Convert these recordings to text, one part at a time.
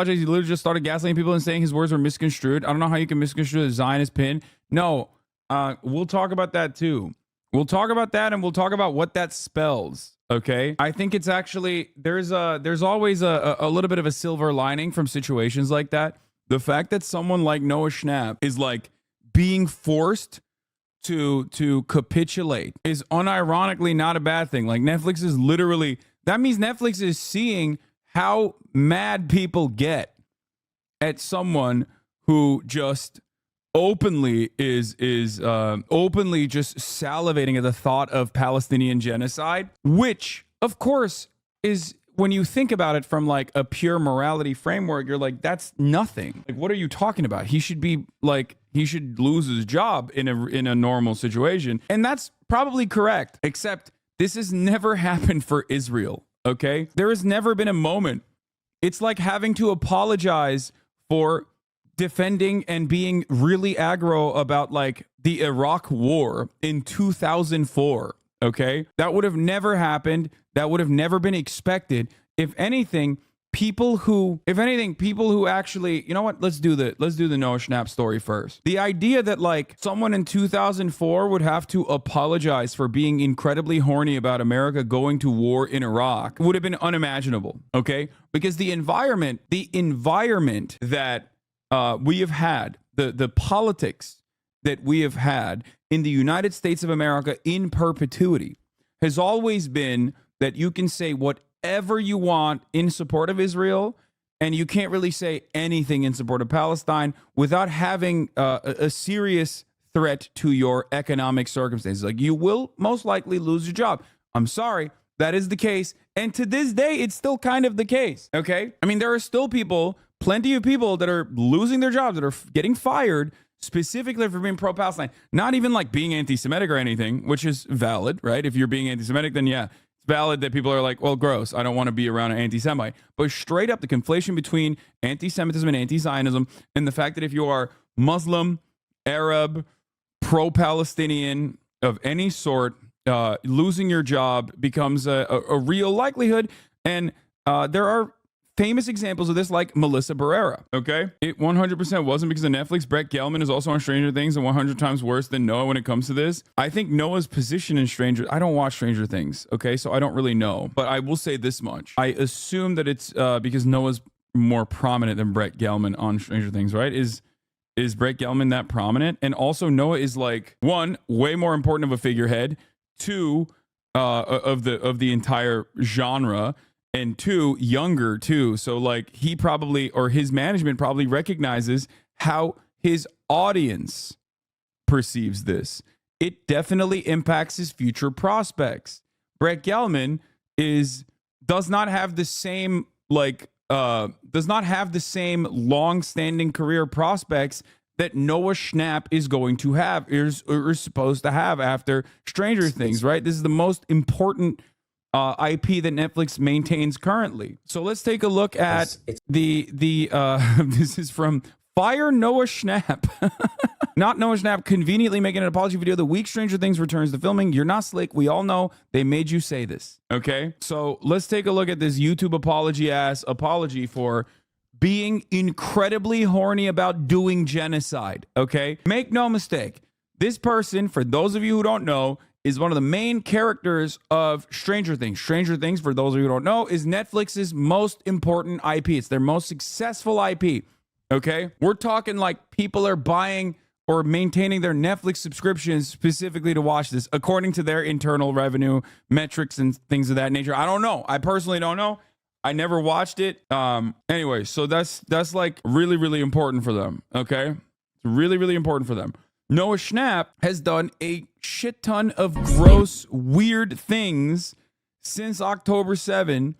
He literally just started gaslighting people and saying his words were misconstrued. I don't know how you can misconstrue the Zionist pin. No, we'll talk about that too. We'll talk about that, and we'll talk about what that spells. Okay, I think it's actually there's always a little bit of a silver lining from situations like that. The fact that someone like Noah Schnapp is like being forced to capitulate is unironically not a bad thing. Like Netflix is literally, that means Netflix is seeing how mad people get at someone who just openly is openly just salivating at the thought of Palestinian genocide, which of course is, when you think about it from like a pure morality framework, you're like, that's nothing. Like, what are you talking about? He should be like, he should lose his job in a normal situation. And that's probably correct, except this has never happened for Israel. Okay. There has never been a moment. It's like having to apologize for defending and being really aggro about like the Iraq war in 2004. Okay. That would have never happened. That would have never been expected. If anything, people who actually, you know what? Let's do the Noah Schnapp story first. The idea that like someone in 2004 would have to apologize for being incredibly horny about America going to war in Iraq would have been unimaginable. Okay. Because the environment that we have had, the politics that we have had in the United States of America in perpetuity has always been that you can say whatever you want in support of Israel, and you can't really say anything in support of Palestine without having a serious threat to your economic circumstances. Like, you will most likely lose your job. I'm sorry, that is the case. And to this day, it's still kind of the case. Okay. I mean, there are still plenty of people that are losing their jobs, that are getting fired specifically for being pro-Palestine, not even like being anti-Semitic or anything, which is valid, right? If you're being anti-Semitic, then yeah, it's valid that people are like, well, gross, I don't want to be around an anti-Semite. But straight up, the conflation between anti-Semitism and anti-Zionism, and the fact that if you are Muslim, Arab, pro-Palestinian of any sort, losing your job becomes a real likelihood. And there are famous examples of this, like Melissa Barrera. Okay, it 100% wasn't because of Netflix. Brett Gelman is also on Stranger Things and 100 times worse than Noah when it comes to this. I think Noah's position in I don't watch Stranger Things, okay, so I don't really know, but I will say this much. I assume that it's because Noah's more prominent than Brett Gelman on Stranger Things, right? Is Brett Gelman that prominent? And also Noah is like, one, way more important of a figurehead, two, of the entire genre, and two, younger too. So like he probably, or his management probably recognizes how his audience perceives this. It definitely impacts his future prospects. Brett Gelman does not have the same long-standing career prospects that Noah Schnapp is going to have, or is supposed to have after Stranger Things, right? This is the most important IP that Netflix maintains currently. So let's take a look at the this is from Fire Noah Schnapp. Not Noah Schnapp conveniently making an apology video the week Stranger Things returns to filming. You're not slick. We all know they made you say this. Okay, so let's take a look at this YouTube apology for being incredibly horny about doing genocide. Okay, make no mistake. This person, for those of you who don't know, is one of the main characters of Stranger Things. Stranger Things, for those of you who don't know, is Netflix's most important IP. It's their most successful IP. Okay? We're talking like people are buying or maintaining their Netflix subscriptions specifically to watch this, according to their internal revenue metrics and things of that nature. I don't know. I personally don't know. I never watched it. Anyway, so that's like really, really important for them. Okay? It's really, really important for them. Noah Schnapp has done a shit ton of gross, weird things since October 7,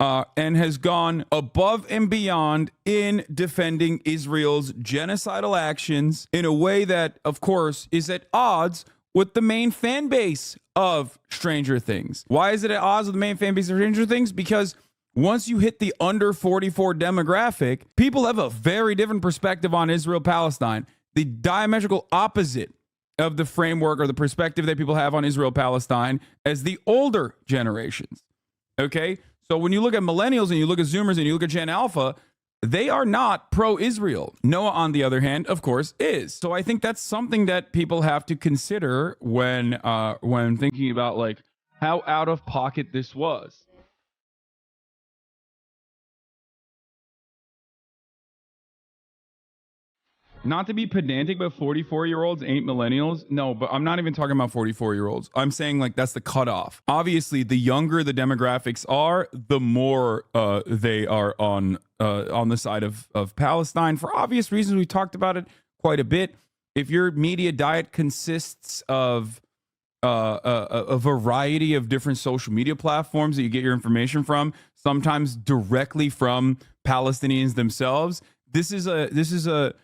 and has gone above and beyond in defending Israel's genocidal actions in a way that, of course, is at odds with the main fan base of Stranger Things. Why is it at odds with the main fan base of Stranger Things? Because once you hit the under 44 demographic, people have a very different perspective on Israel-Palestine. The diametrical opposite of the framework or the perspective that people have on Israel-Palestine as the older generations. Okay? So when you look at millennials and you look at Zoomers and you look at Gen Alpha, they are not pro-Israel. Noah, on the other hand, of course, is. So I think that's something that people have to consider when thinking about like how out of pocket this was. Not to be pedantic, but 44-year-olds ain't millennials. No, but I'm not even talking about 44-year-olds. I'm saying like that's the cutoff. Obviously, the younger the demographics are, the more they are on the side of Palestine for obvious reasons. We talked about it quite a bit. If your media diet consists of a variety of different social media platforms that you get your information from, sometimes directly from Palestinians themselves, this is a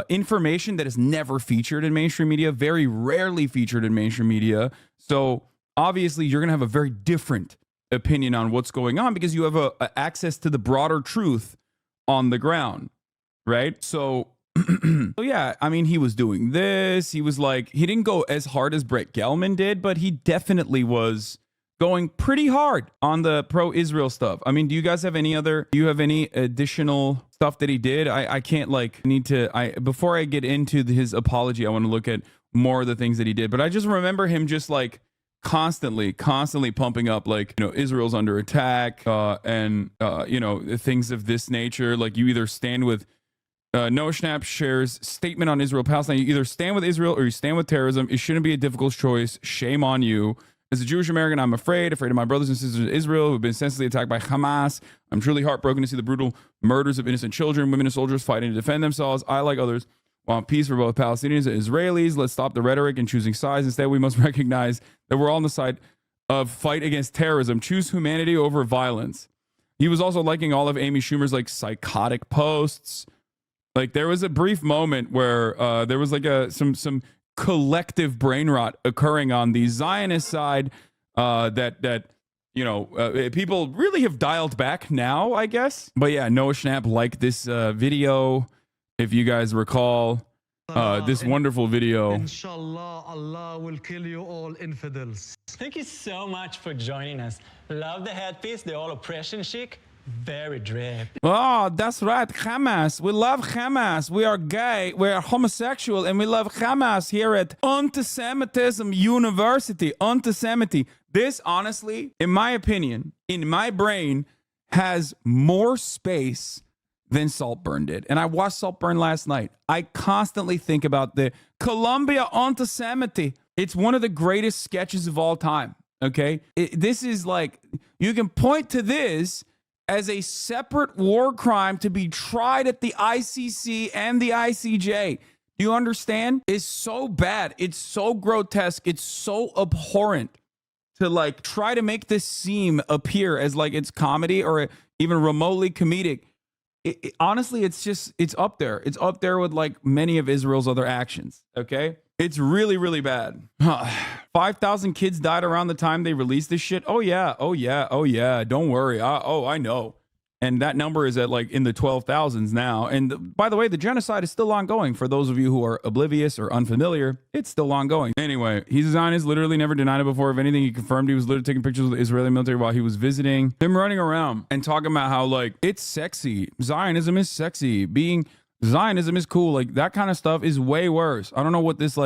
information that is never featured in mainstream media, very rarely featured in mainstream media. So obviously you're going to have a very different opinion on what's going on because you have a access to the broader truth on the ground, right? So, so yeah, I mean, he was doing this. He was like, he didn't go as hard as Brett Gelman did, but he definitely was going pretty hard on the pro-Israel stuff. I mean, do you guys have any additional stuff that he did? I can't before I get into his apology, I want to look at more of the things that he did, but I just remember him just like constantly pumping up like, Israel's under attack, and things of this nature. Like you either stand with Noah Schnapp shares statement on Israel Palestine. You either stand with Israel or you stand with terrorism. It shouldn't be a difficult choice. Shame on you. As a Jewish American, I'm afraid of my brothers and sisters in Israel who have been senselessly attacked by Hamas. I'm truly heartbroken to see the brutal murders of innocent children, women, and soldiers fighting to defend themselves. I, like others, want peace for both Palestinians and Israelis. Let's stop the rhetoric and choosing sides. Instead, we must recognize that we're all on the side of fight against terrorism. Choose humanity over violence. He was also liking all of Amy Schumer's like psychotic posts. Like there was a brief moment where there was like some collective brain rot occurring on the Zionist side that people really have dialed back now, I guess. But yeah, Noah Schnapp liked this video, if you guys recall, this wonderful video. Inshallah, Allah will kill you all infidels. Thank you so much for joining us. Love the headpiece, the all oppression chic. Very drip. Oh, that's right. Hamas. We love Hamas. We are gay. We are homosexual. And we love Hamas here at Antisemitism University. Antisemity. This, honestly, in my opinion, in my brain, has more space than Saltburn did. And I watched Saltburn last night. I constantly think about the Columbia Antisemity. It's one of the greatest sketches of all time. Okay? This is like, you can point to this as a separate war crime to be tried at the ICC and the ICJ. Do you understand? It's so bad. It's so grotesque. It's so abhorrent to like try to make this seem appear as like it's comedy or even remotely comedic. Honestly, it's up there. It's up there with like many of Israel's other actions. Okay? It's really, really bad. 5,000 kids died around the time they released this shit. Oh yeah. Don't worry. I know. And that number is at like in the 12,000s now. And by the way, the genocide is still ongoing. For those of you who are oblivious or unfamiliar, it's still ongoing. Anyway, he's a Zionist, literally never denied it before. If anything, he confirmed he was literally taking pictures of the Israeli military while he was visiting. Him running around and talking about how like it's sexy. Zionism is sexy. Zionism is cool. Like that kind of stuff is way worse. I don't know what this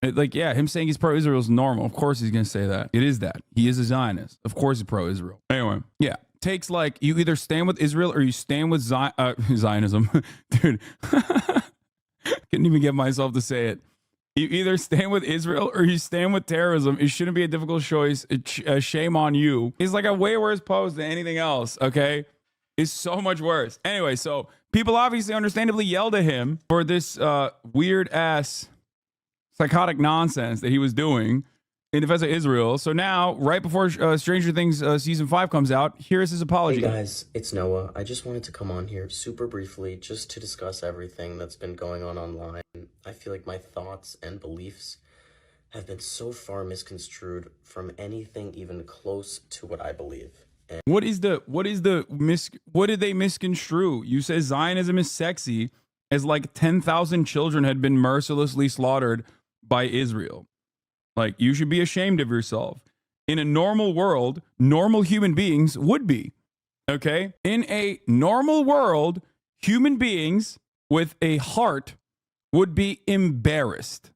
yeah, him saying he's pro-Israel is normal. Of course he's going to say that. It is that. He is a Zionist. Of course he's pro-Israel. Anyway, yeah. Takes like you either stand with Israel or you stand with Zionism. Dude, couldn't even get myself to say it. You either stand with Israel or you stand with terrorism. It shouldn't be a difficult choice. Shame on you. It's like a way worse post than anything else, okay? It's so much worse. Anyway, so people obviously understandably yelled at him for this weird-ass psychotic nonsense that he was doing in defense of Israel. So now, right before Stranger Things Season 5 comes out, here's his apology. Hey guys, it's Noah. I just wanted to come on here super briefly just to discuss everything that's been going on online. I feel like my thoughts and beliefs have been so far misconstrued from anything even close to what I believe. And what did they misconstrue? You said Zionism is sexy, as like 10,000 children had been mercilessly slaughtered by Israel. Like, you should be ashamed of yourself. In a normal world, normal human beings would be. Okay? In a normal world, human beings with a heart would be embarrassed.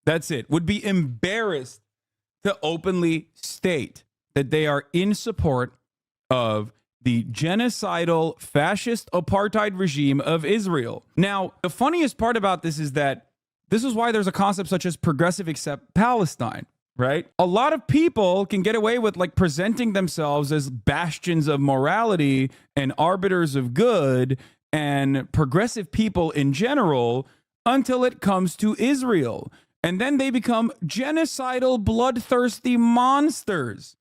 That's it. Would be embarrassed to openly state that they are in support of the genocidal fascist apartheid regime of Israel. Now, the funniest part about this is that this is why there's a concept such as progressive accept Palestine, right? A lot of people can get away with like presenting themselves as bastions of morality and arbiters of good and progressive people in general until it comes to Israel. And then they become genocidal, bloodthirsty monsters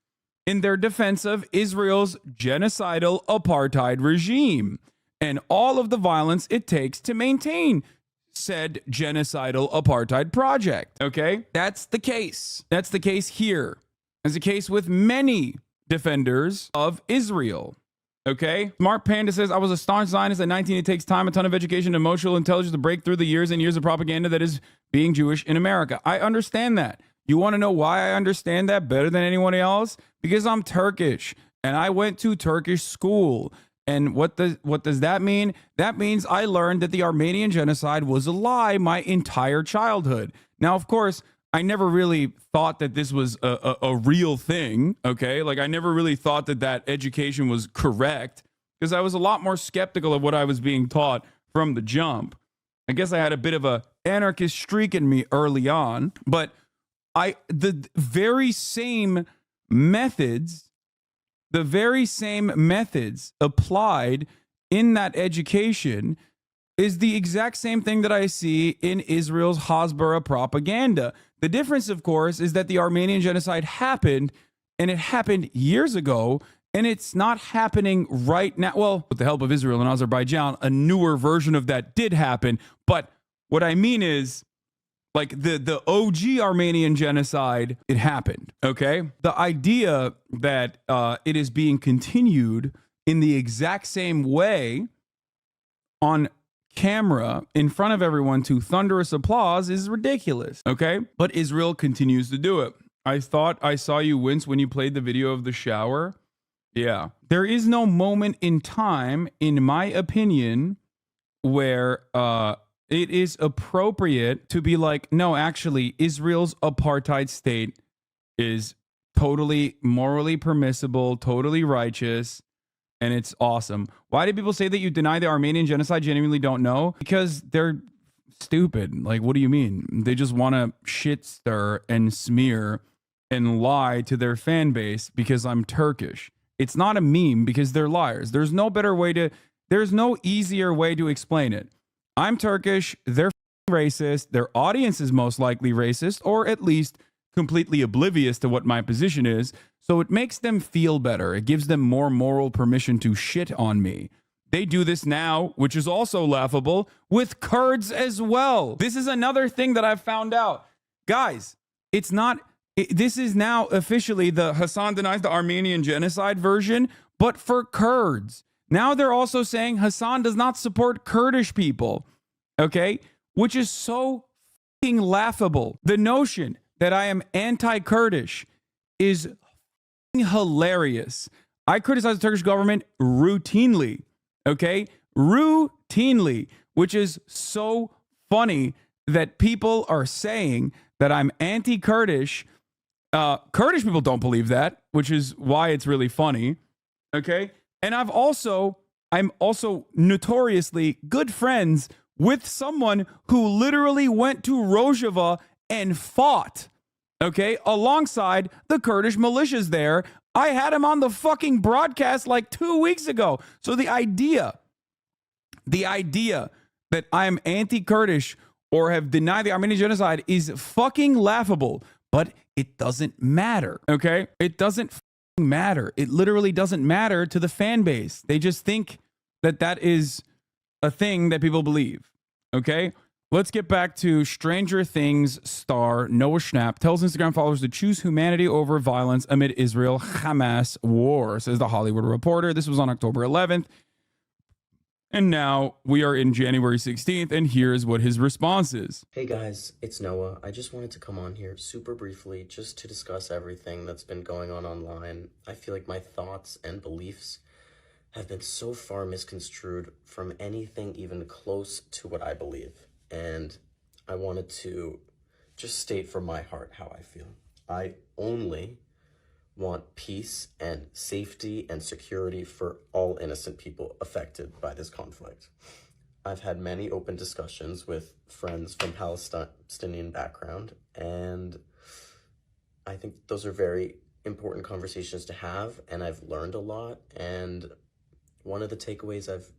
in their defense of Israel's genocidal apartheid regime and all of the violence it takes to maintain said genocidal apartheid project. Okay? That's the case. That's the case here. That's the case with many defenders of Israel. Okay? Smart Panda says, I was a staunch Zionist at 19. It takes time, a ton of education, emotional intelligence to break through the years and years of propaganda that is being Jewish in America. I understand that. You want to know why I understand that better than anyone else? Because I'm Turkish and I went to Turkish school. And what does that mean? That means I learned that the Armenian genocide was a lie my entire childhood. Now, of course, I never really thought that this was a real thing, okay? Like, I never really thought that that education was correct because I was a lot more skeptical of what I was being taught from the jump. I guess I had a bit of a anarchist streak in me early on, but the very same methods applied in that education is the exact same thing that I see in Israel's Hasbara propaganda. The difference, of course, is that the Armenian genocide happened, and it happened years ago, and it's not happening right now. Well, with the help of Israel and Azerbaijan, a newer version of that did happen. But what I mean is, like the OG Armenian genocide, it happened, okay? The idea that it is being continued in the exact same way on camera in front of everyone to thunderous applause is ridiculous, okay? But Israel continues to do it. I thought I saw you wince when you played the video of the shower. Yeah. There is no moment in time, in my opinion, where it is appropriate to be like, no, actually, Israel's apartheid state is totally morally permissible, totally righteous, and it's awesome. Why do people say that you deny the Armenian genocide? Genuinely don't know? Because they're stupid. Like, what do you mean? They just want to shit stir and smear and lie to their fan base because I'm Turkish. It's not a meme because they're liars. There's no easier way to explain it. I'm Turkish, they're racist, their audience is most likely racist, or at least completely oblivious to what my position is, so it makes them feel better. It gives them more moral permission to shit on me. They do this now, which is also laughable, with Kurds as well. This is another thing that I've found out. Guys, this is now officially the Hasan denies the Armenian genocide version, but for Kurds. Now they're also saying Hasan does not support Kurdish people, okay? Which is so fucking laughable. The notion that I am anti-Kurdish is hilarious. I criticize the Turkish government routinely, okay? Routinely, which is so funny that people are saying that I'm anti-Kurdish. Kurdish people don't believe that, which is why it's really funny, okay? And I'm also notoriously good friends with someone who literally went to Rojava and fought, okay, alongside the Kurdish militias there. I had him on the fucking broadcast like 2 weeks ago. So the idea that I am anti-Kurdish or have denied the Armenian genocide is fucking laughable, but it doesn't matter, okay? It doesn't matter. It literally doesn't matter to the fan base. They just think that is a thing that people believe. Okay, let's get back to Stranger Things star Noah Schnapp tells Instagram followers to choose humanity over violence amid Israel-Hamas war, says the Hollywood Reporter. This was on October 11th. And now we are in January 16th, and here's what his response is. Hey guys, it's Noah. I just wanted to come on here super briefly just to discuss everything that's been going on online. I feel like my thoughts and beliefs have been so far misconstrued from anything even close to what I believe. And I wanted to just state from my heart how I feel. I only want peace and safety and security for all innocent people affected by this conflict. I've had many open discussions with friends from Palestinian background, and I think those are very important conversations to have, and I've learned a lot. And one of the takeaways I've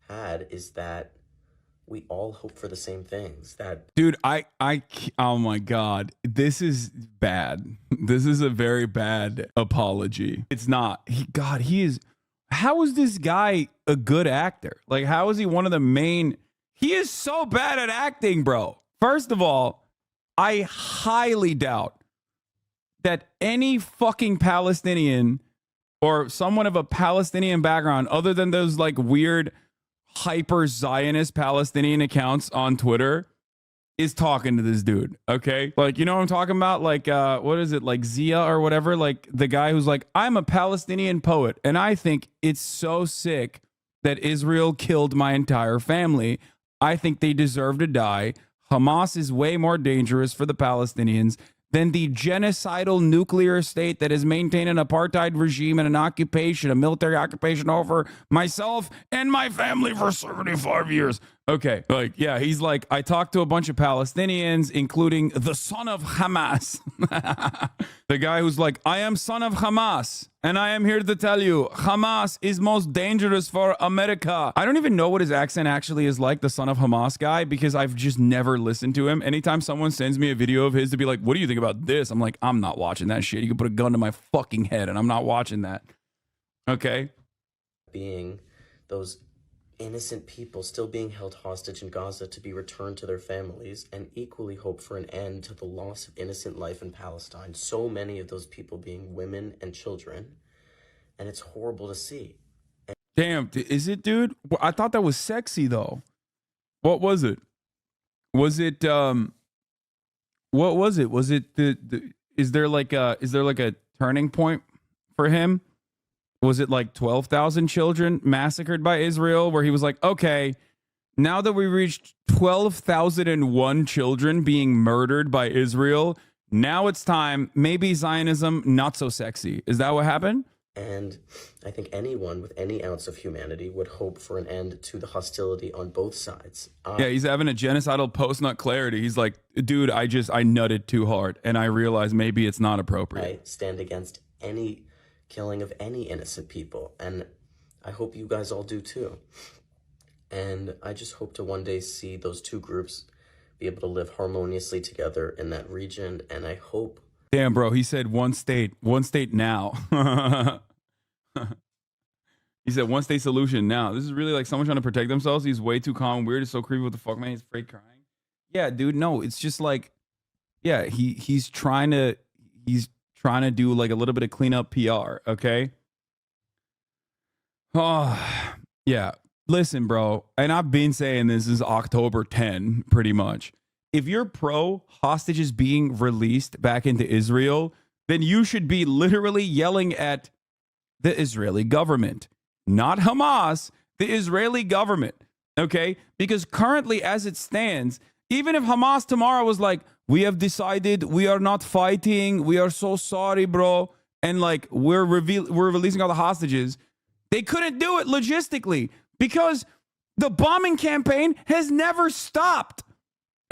had is that we all hope for the same things. That Dude, oh my God, this is bad. This is a very bad apology. It's not. He is. How is this guy a good actor? Like, how is he one of the main? He is so bad at acting, bro. First of all, I highly doubt that any fucking Palestinian or someone of a Palestinian background, other than those like weird hyper Zionist Palestinian accounts on Twitter, is talking to this dude. Okay, like, you know what I'm talking about? Like, what is it, like Zia or whatever? Like the guy who's like, I'm a Palestinian poet, and I think it's so sick that Israel killed my entire family. I think they deserve to die. Hamas is way more dangerous for the Palestinians than the genocidal nuclear state that has maintained an apartheid regime and an occupation, a military occupation over myself and my family for 75 years. Okay, like, yeah, he's like, I talked to a bunch of Palestinians, including the son of Hamas. The guy who's like, I am son of Hamas, and I am here to tell you, Hamas is most dangerous for America. I don't even know what his accent actually is like, the son of Hamas guy, because I've just never listened to him. Anytime someone sends me a video of his to be like, what do you think about this? I'm like, I'm not watching that shit. You can put a gun to my fucking head, and I'm not watching that. Okay? being those innocent people still being held hostage in Gaza to be returned to their families, and equally hope for an end to the loss of innocent life in Palestine, so many of those people being women and children, and it's horrible to see. Damn, is it, dude? I thought that was sexy though. What was it? Was it what was it? Was it is there like a turning point for him? Was it like 12,000 children massacred by Israel where he was like, okay, now that we reached 12,001 children being murdered by Israel, now it's time, maybe Zionism, not so sexy. Is that what happened? And I think anyone with any ounce of humanity would hope for an end to the hostility on both sides. Yeah, he's having a genocidal post-nut clarity. He's like, dude, I nutted too hard, and I realized maybe it's not appropriate. I stand against any killing of any innocent people, and I hope you guys all do too. And I just hope to one day see those two groups be able to live harmoniously together in that region, and I hope... Damn, bro, he said one state now. He said one state solution now. This is really like someone trying to protect themselves. He's way too calm, weird. It's so creepy. What the fuck, man? He's afraid crying. Yeah, dude. No, it's just like, yeah, he's trying to do like a little bit of cleanup PR. Okay. Oh, yeah. Listen, bro, and I've been saying this is October 10, pretty much. If you're pro hostages being released back into Israel, then you should be literally yelling at the Israeli government, not Hamas, the Israeli government. Okay? Because currently, as it stands, even if Hamas tomorrow was like, we have decided we are not fighting, we are so sorry, bro, and like we're releasing all the hostages, they couldn't do it logistically because the bombing campaign has never stopped.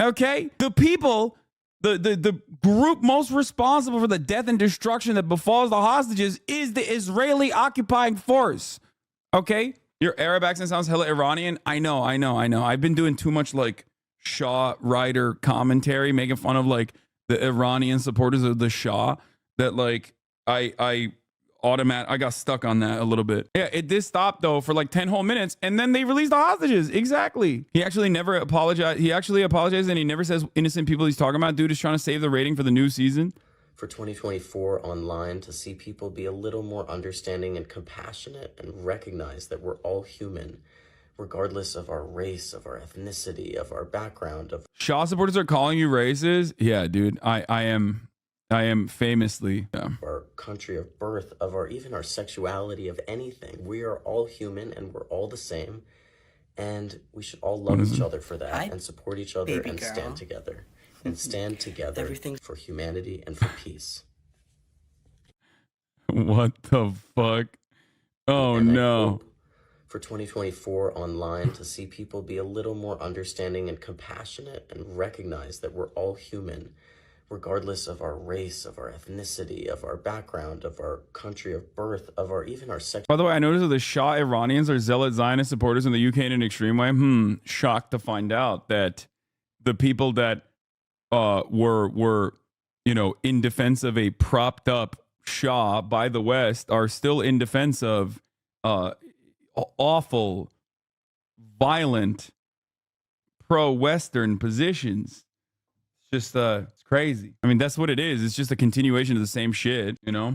Okay? The people, the group most responsible for the death and destruction that befalls the hostages is the Israeli occupying force. Okay? Your Arab accent sounds hella Iranian. I know. I've been doing too much like Shah writer commentary, making fun of like the Iranian supporters of the Shah, that like I got stuck on that a little bit. Yeah, it did stop though for like 10 whole minutes, and then they released the hostages. Exactly. He actually never apologized. He actually apologized, and he never says innocent people he's talking about. Dude is trying to save the rating for the new season. For 2024 online, to see people be a little more understanding and compassionate and recognize that we're all human, regardless of our race, of our ethnicity, of our background. Of Shaw supporters are calling you racist. Yeah, dude, I am I am famously. Yeah. our country of birth, of our even our sexuality, of anything. We are all human and we're all the same. And we should all love each other for that and support each other and stand together. And stand together for humanity and for peace. What the fuck? Oh And I no. hope for 2024 online to see people be a little more understanding and compassionate and recognize that we're all human, regardless of our race, of our ethnicity, of our background, of our country of birth, of our even our sex. By the way, I noticed that the Shah Iranians are zealot Zionist supporters in the UK in an extreme way. Shocked to find out that the people that were in defense of a propped up Shah by the West are still in defense of awful, violent, pro-Western positions. It's just it's crazy. I mean, that's what it is. It's just a continuation of the same shit, you know?